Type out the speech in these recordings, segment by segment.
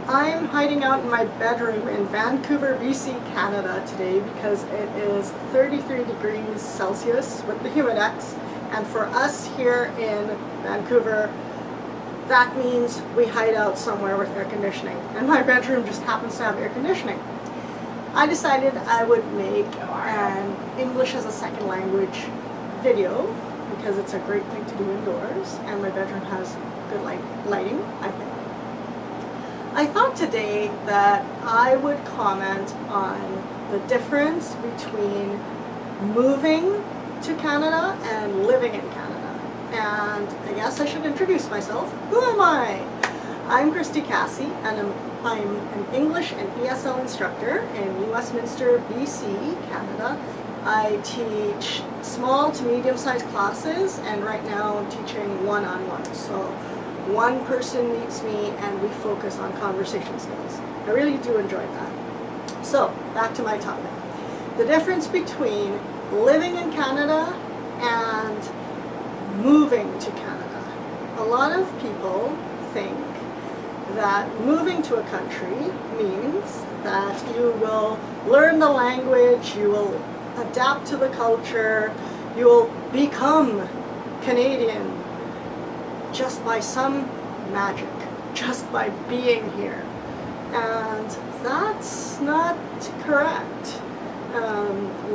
I'm hiding out in my bedroom in Vancouver, BC, Canada today because it is 33 degrees Celsius with the humidex, and for us here in Vancouver, that means we hide out somewhere with air conditioning, and my bedroom just happens to have air conditioning. I decided I would make an English as a second language video because it's a great thing to do indoors, and my bedroom has good lighting, I think. I thought today that I would comment on the difference between moving to Canada and living in Canada. And I guess I should introduce myself. Who am I? I'm Kristy Kassie, and I'm an English and ESL instructor in Westminster, BC, Canada. I teach small to medium-sized classes, and right now I'm teaching one-on-one. So one person meets me and we focus on conversation skills. I really do enjoy that. So, back to my topic. The difference between living in Canada and moving to Canada. A lot of people think that moving to a country means that you will learn the language, you will adapt to the culture, you will become Canadian just by some magic, just by being here. And that's not correct.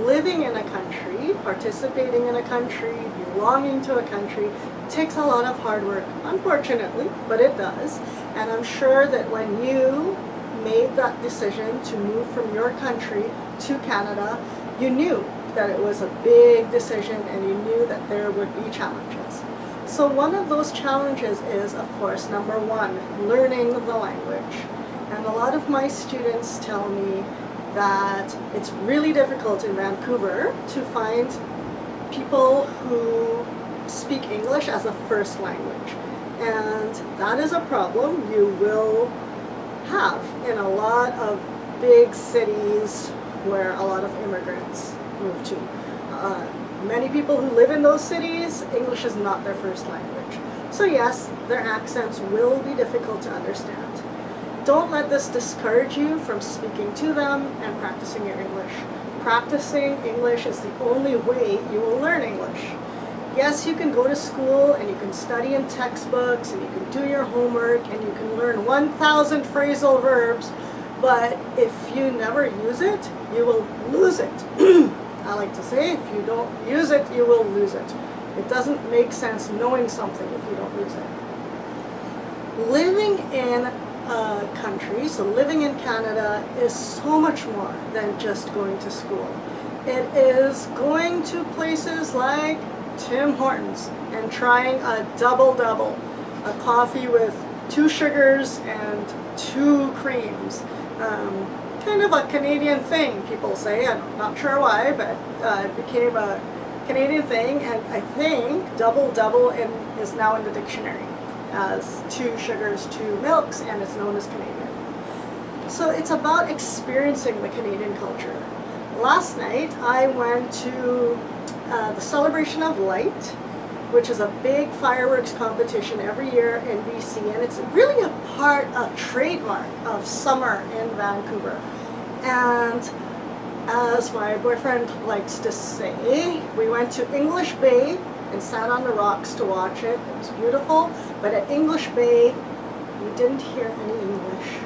Living in a country, participating in a country, belonging to a country takes a lot of hard work, unfortunately, but it does. And I'm sure that when you made that decision to move from your country to Canada, you knew that it was a big decision and you knew that there would be challenges. So one of those challenges is, of course, number one, learning the language. And a lot of my students tell me that it's really difficult in Vancouver to find people who speak English as a first language. And that is a problem you will have in a lot of big cities where a lot of immigrants move to. Many people who live in those cities, English is not their first language. So yes, their accents will be difficult to understand. Don't let this discourage you from speaking to them and practicing your English. Practicing English is the only way you will learn English. Yes, you can go to school and you can study in textbooks and you can do your homework and you can learn 1,000 phrasal verbs, but if you never use it, you will lose it. I like to say, if you don't use it, you will lose it. It doesn't make sense knowing something if you don't use it. Living in a country, so living in Canada, is so much more than just going to school. It is going to places like Tim Hortons and trying a double-double, a coffee with 2 sugars and 2 creams. Kind of a Canadian thing, people say. I'm not sure why, but it became a Canadian thing, and I think double-double is now in the dictionary as 2 sugars, 2 milks, and it's known as Canadian. So it's about experiencing the Canadian culture. Last night I went to the Celebration of Light, which is a big fireworks competition every year in BC, and it's really a trademark of summer in Vancouver. And as my boyfriend likes to say, we went to English Bay and sat on the rocks to watch it. It was beautiful, but at English Bay, we didn't hear any English.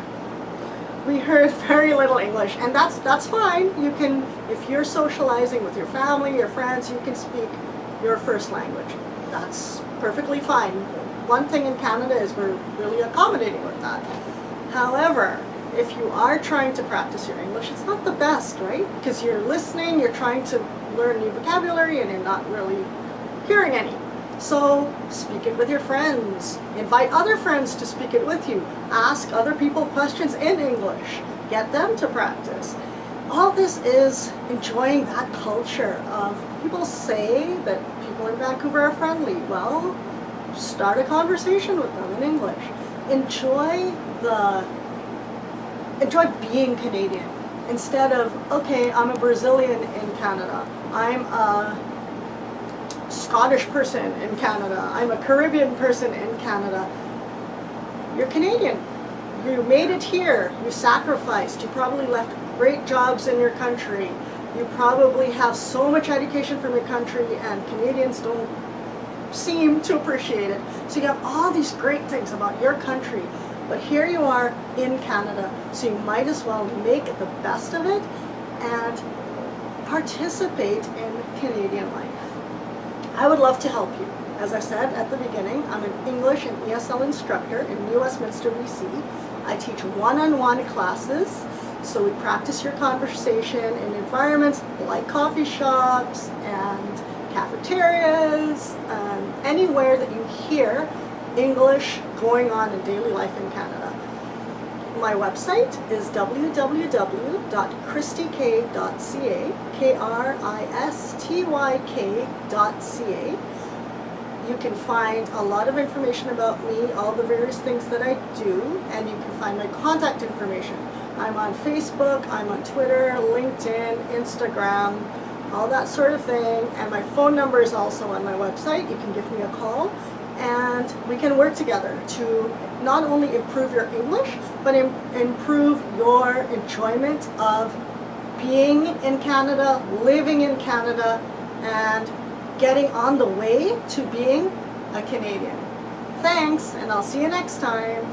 We heard very little English, and that's fine. You can, if you're socializing with your family, your friends, you can speak your first language. That's perfectly fine. One thing in Canada is we're really accommodating with that. However, if you are trying to practice your English, it's not the best, right? Because you're listening, you're trying to learn new vocabulary, and you're not really hearing any. So speak it with your friends. Invite other friends to speak it with you. Ask other people questions in English. Get them to practice. All this is enjoying that culture of, people say that people in Vancouver are friendly. Well, start a conversation with them in English. Enjoy being Canadian instead of, okay, I'm a Brazilian in Canada, I'm a Scottish person in Canada, I'm a Caribbean person in Canada. You're Canadian. You made it here, you sacrificed, you probably left great jobs in your country, you probably have so much education from your country, and Canadians don't seem to appreciate it. So you have all these great things about your country, but here you are in Canada, so you might as well make the best of it and participate in Canadian life. I would love to help you. As I said at the beginning, I'm an English and ESL instructor in New Westminster, BC. I teach one-on-one classes, so we practice your conversation in environments like coffee shops and cafeterias, anywhere that you hear English going on in daily life in Canada. My website is www.kristyk.ca, Kristyk.ca. You can find a lot of information about me, all the various things that I do, and you can find my contact information. I'm on Facebook, I'm on Twitter, LinkedIn, Instagram, all that sort of thing, and my phone number is also on my website. You can give me a call, and we can work together to not only improve your English, but improve your enjoyment of being in Canada, living in Canada, and getting on the way to being a Canadian. Thanks, and I'll see you next time.